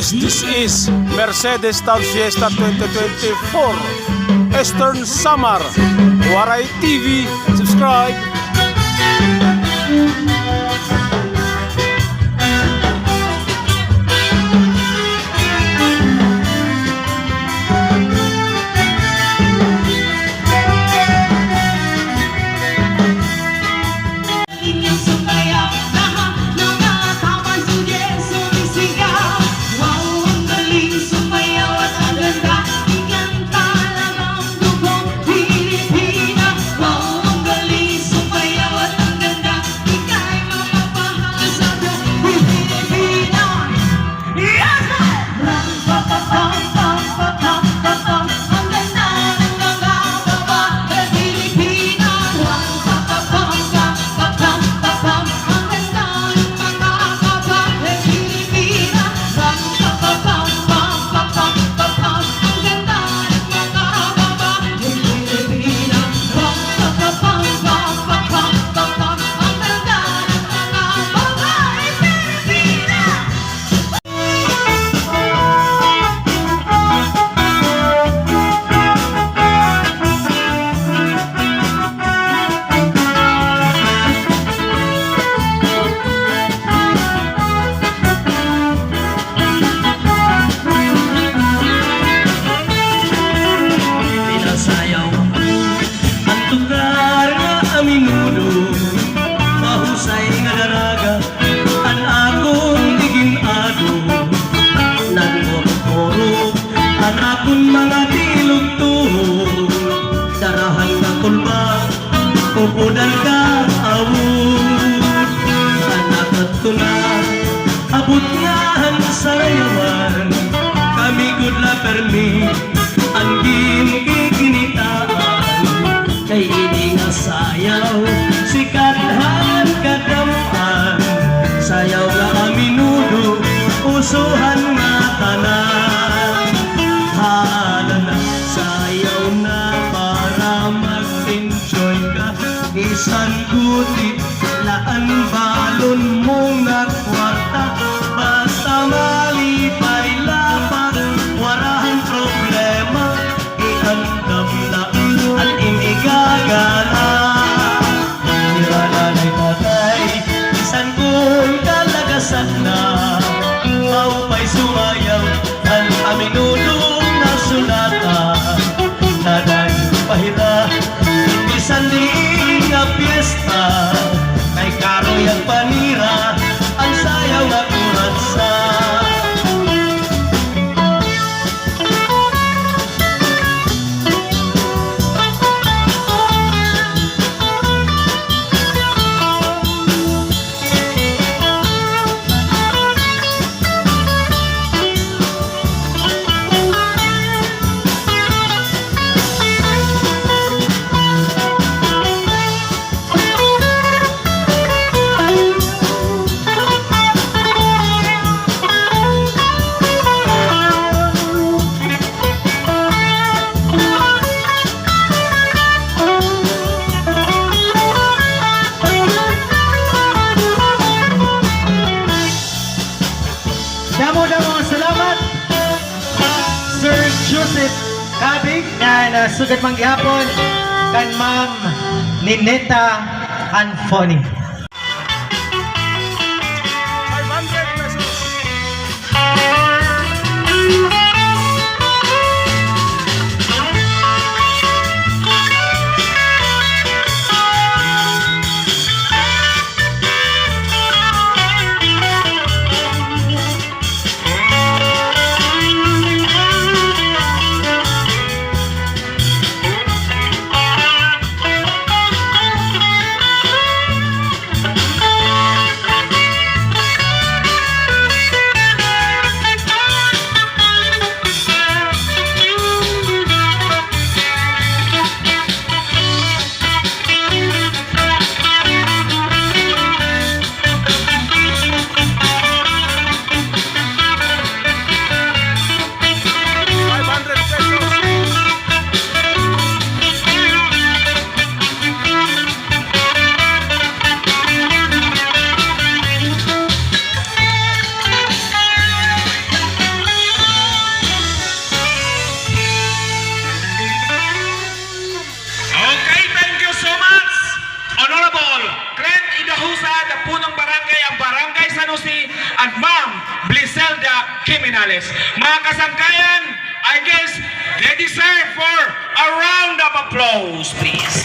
Yes, this is Mercedes Town Fiesta 2024 Eastern Summer. Waray TV, subscribe. Pupunan ka awod anak at tunan abot nga sa yawan kami good la permi ang ginitaan kay ini nga sayaw si kadhan kadamaan sayaw nga aminudo usuhan nga tanan halana sayaw na para mag-enjoy ka isan guti laan balon mo nga kwarta basta malipay lapat warahan problema iandam na at imigagala nilalanay tatay isan kung kalagasan na maupay sumayaw ang aminulong na sulata naday pahita isan nga piyesta kay karoy ang panira ang sayaw na kuratsa Damo salamat Sir Joseph Kabig na sugat manggihapon kan Ma'am Nineta Anfoni. 500 pesos. Griselda Criminales. Mga kasangkayan, I guess they deserve for a round of applause, please.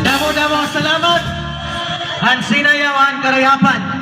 Damo-damo salamat. Hansina Yawan Karayapan.